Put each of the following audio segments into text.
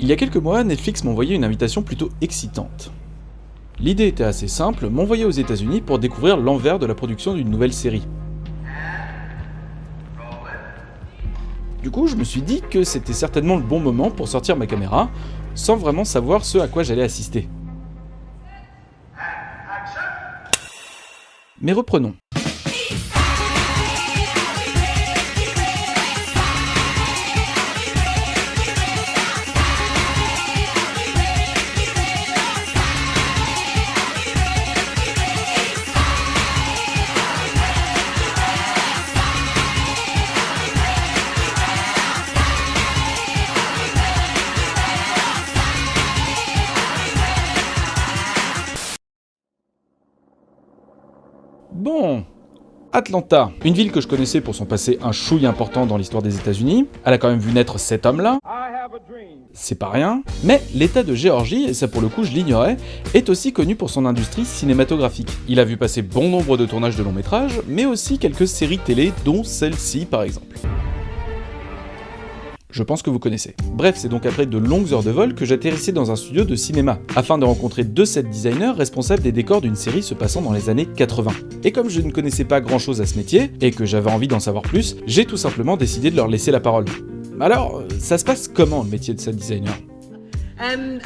Il y a quelques mois, Netflix m'a envoyé une invitation plutôt excitante. L'idée était assez simple, m'envoyer aux États-Unis pour découvrir l'envers de la production d'une nouvelle série. Du coup, je me suis dit que c'était certainement le bon moment pour sortir ma caméra, sans vraiment savoir ce à quoi j'allais assister. Mais reprenons. Bon, Atlanta, une ville que je connaissais pour son passé un chouille important dans l'histoire des États-Unis. Elle a quand même vu naître cet homme-là. C'est pas rien. Mais l'État de Géorgie, et ça pour le coup je l'ignorais, est aussi connu pour son industrie cinématographique. Il a vu passer bon nombre de tournages de longs métrages, mais aussi quelques séries télé, dont celle-ci par exemple. Je pense que vous connaissez. Bref, c'est donc après de longues heures de vol que j'atterrissais dans un studio de cinéma, afin de rencontrer deux set designers responsables des décors d'une série se passant dans les années 80. Et comme je ne connaissais pas grand chose à ce métier, et que j'avais envie d'en savoir plus, j'ai tout simplement décidé de leur laisser la parole. Alors, ça se passe comment le métier de set designer? I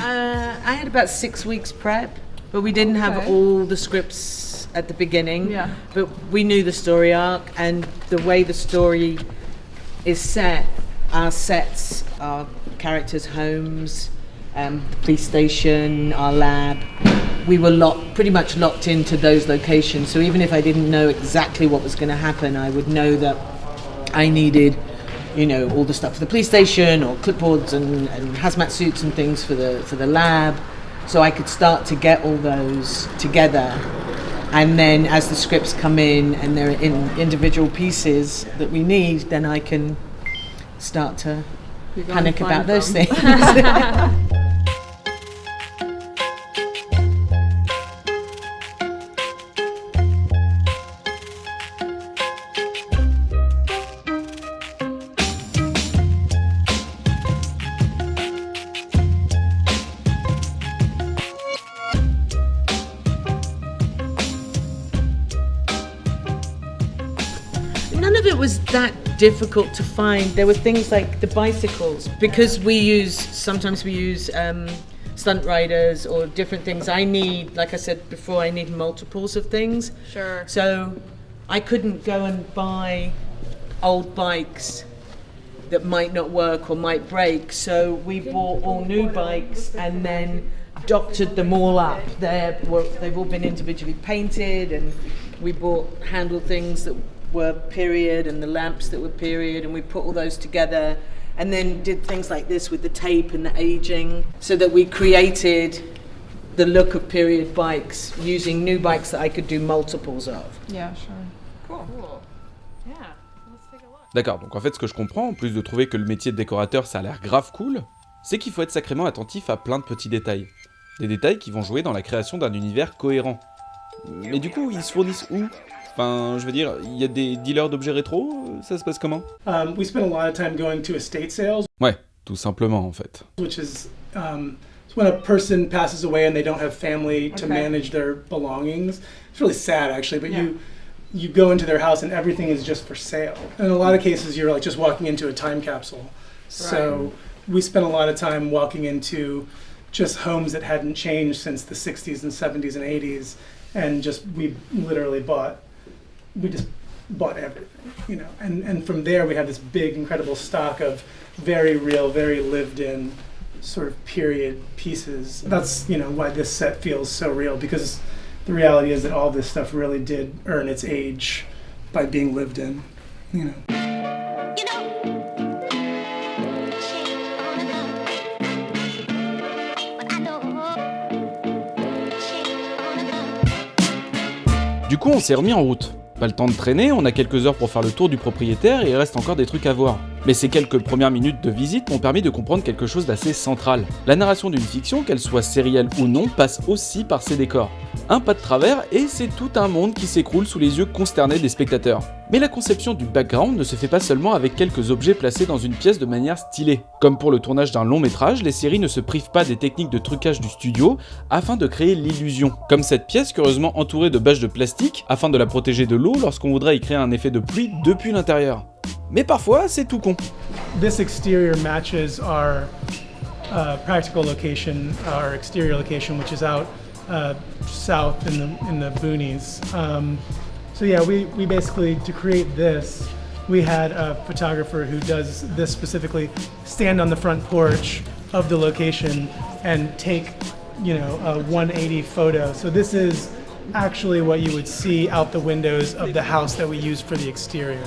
had about 6 weeks prep, but we didn't have all the scripts at the beginning. Yeah. But we knew the story arc, and the way the story is set, our sets, our characters' homes, the police station, our lab, we were pretty much locked into those locations. So even if I didn't know exactly what was going to happen, I would know that I needed, you know, all the stuff for the police station, or clipboards and hazmat suits and things for the lab. So I could start to get all those together. And then as the scripts come in and they're in individual pieces that we need, then I can start to panic about those things. None of it was that difficult to find. There were things like the bicycles, because sometimes we use stunt riders or different things. I need, like I said before, I need multiples of things. Sure. So I couldn't go and buy old bikes that might not work or might break. So we bought all new bikes and then doctored them all up. They've all been individually painted, and we bought handle things that were period and the lamps that were period, and we put all those together and then did things like this with the tape and the aging, so that we created the look of period bikes using new bikes that I could do multiples of. Yeah, sure. Cool. Yeah, let's take a look. D'accord, donc en fait ce que je comprends, en plus de trouver que le métier de décorateur ça a l'air grave cool, c'est qu'il faut être sacrément attentif à plein de petits détails. Des détails qui vont jouer dans la création d'un univers cohérent. Mais du coup, ils se fournissent où ? Enfin, je veux dire, il y a des dealers d'objets rétro, ça se passe comment? We spend a lot of time going to estate sales. Ouais, tout simplement en fait. Which is it's when a person passes away and they don't have family to manage their belongings. It's really sad actually, but you go into their house and everything is just for sale. In a lot of cases, you're like just walking into a time capsule. So we spent a lot of time walking into just homes that hadn't changed since the 60s and 70s and 80s, and we just bought everything, you know. And from there we have this big, incredible stock of very real, very lived in sort of period pieces. That's, you know, why this set feels so real, because the reality is that all this stuff really did earn its age by being lived in, you know. Du coup, on s'est remis en route. Pas le temps de traîner, on a quelques heures pour faire le tour du propriétaire et il reste encore des trucs à voir. Mais ces quelques premières minutes de visite m'ont permis de comprendre quelque chose d'assez central. La narration d'une fiction, qu'elle soit sérielle ou non, passe aussi par ses décors. Un pas de travers et c'est tout un monde qui s'écroule sous les yeux consternés des spectateurs. Mais la conception du background ne se fait pas seulement avec quelques objets placés dans une pièce de manière stylée. Comme pour le tournage d'un long métrage, les séries ne se privent pas des techniques de trucage du studio afin de créer l'illusion. Comme cette pièce curieusement entourée de bâches de plastique afin de la protéger de l'eau lorsqu'on voudrait y créer un effet de pluie depuis l'intérieur. Mais parfois, c'est tout con. This exterior matches our practical location, our exterior location, which is out south in the boonies. So yeah, we basically, to create this, we had a photographer who does this specifically stand on the front porch of the location and take, a 180 photo. So this is actually what you would see out the windows of the house that we used for the exterior.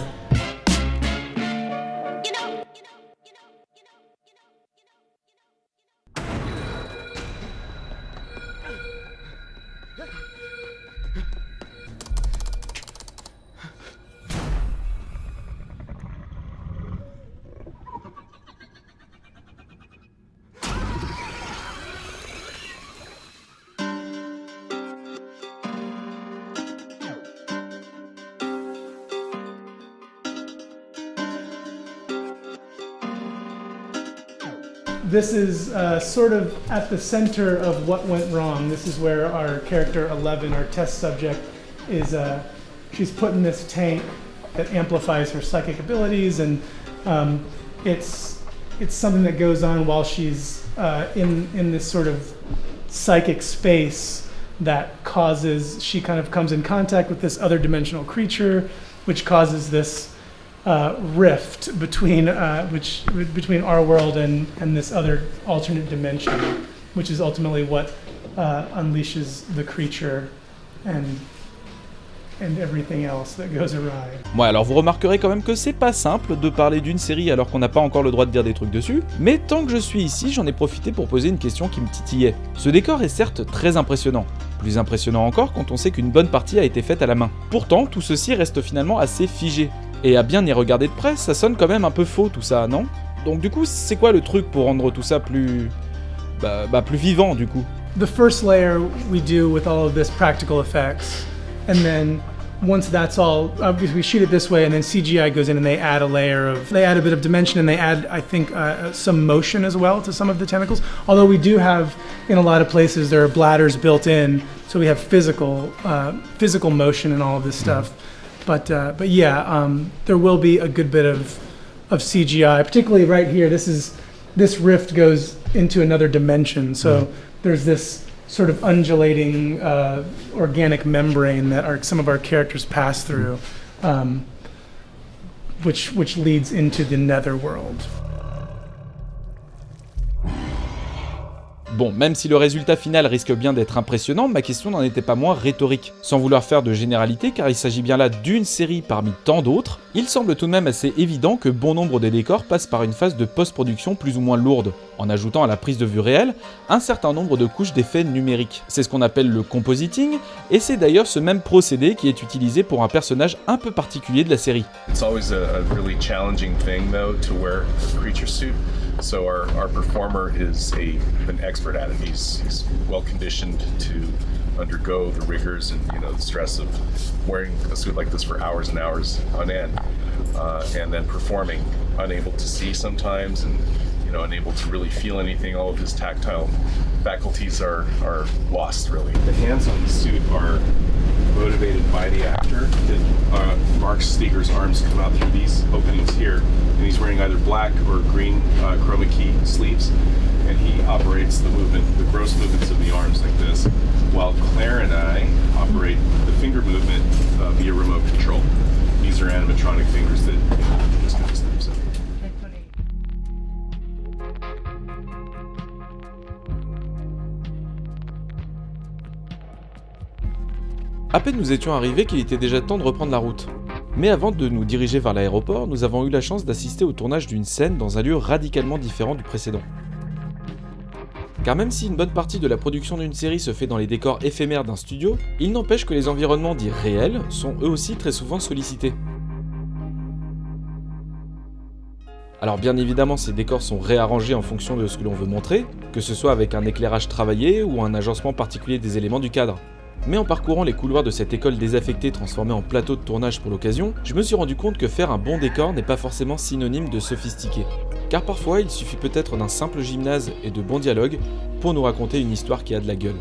This is sort of at the center of what went wrong. This is where our character 11, our test subject, is. She's put in this tank that amplifies her psychic abilities, and it's something that goes on while she's in this sort of psychic space that causes, she kind of comes in contact with this other dimensional creature, which causes this rift between our world and this other alternate dimension, which is ultimately what unleashes the creature and everything else that goes awry. Ouais, alors vous remarquerez quand même que c'est pas simple de parler d'une série alors qu'on n'a pas encore le droit de dire des trucs dessus, mais tant que je suis ici, j'en ai profité pour poser une question qui me titillait. Ce décor est certes très impressionnant. Plus impressionnant encore quand on sait qu'une bonne partie a été faite à la main. Pourtant, tout ceci reste finalement assez figé. Et à bien y regarder de près, ça sonne quand même un peu faux tout ça, non? Donc du coup, c'est quoi le truc pour rendre tout ça plus... plus vivant du coup? The first layer we do with all of this practical effects, and then once that's all, obviously we shoot it this way, and then CGI goes in and they add a bit of dimension, and they add, I think, some motion as well to some of the tentacles. Although we do have, in a lot of places, there are bladders built in, so we have physical motion and all of this stuff. But yeah, there will be a good bit of CGI, particularly right here. This rift goes into another dimension, so there's this sort of undulating organic membrane that some of our characters pass through, which leads into the netherworld. Bon, même si le résultat final risque bien d'être impressionnant, ma question n'en était pas moins rhétorique. Sans vouloir faire de généralité, car il s'agit bien là d'une série parmi tant d'autres, il semble tout de même assez évident que bon nombre des décors passent par une phase de post-production plus ou moins lourde, en ajoutant à la prise de vue réelle un certain nombre de couches d'effets numériques. C'est ce qu'on appelle le compositing, et c'est d'ailleurs ce même procédé qui est utilisé pour un personnage un peu particulier de la série. It's always a really challenging thing though to wear a creature suit. So our performer is an expert at it. He's well conditioned to undergo the rigors and the stress of wearing a suit like this for hours and hours on end, and then performing, unable to see sometimes, and unable to really feel anything. All of his tactile faculties are lost, really. The hands on the suit are motivated by the actor. Mark Steger's arms come out through these openings here, and he's wearing either black or green chroma key sleeves, and he operates the gross movements of the arms like this, while Claire and I operate the finger movement via remote control. These are animatronic fingers that just kind of snap. À peine nous étions arrivés qu'il était déjà temps de reprendre la route. Mais avant de nous diriger vers l'aéroport, nous avons eu la chance d'assister au tournage d'une scène dans un lieu radicalement différent du précédent. Car même si une bonne partie de la production d'une série se fait dans les décors éphémères d'un studio, il n'empêche que les environnements dits réels sont eux aussi très souvent sollicités. Alors bien évidemment, ces décors sont réarrangés en fonction de ce que l'on veut montrer, que ce soit avec un éclairage travaillé ou un agencement particulier des éléments du cadre. Mais en parcourant les couloirs de cette école désaffectée transformée en plateau de tournage pour l'occasion, je me suis rendu compte que faire un bon décor n'est pas forcément synonyme de sophistiqué. Car parfois, il suffit peut-être d'un simple gymnase et de bons dialogues pour nous raconter une histoire qui a de la gueule.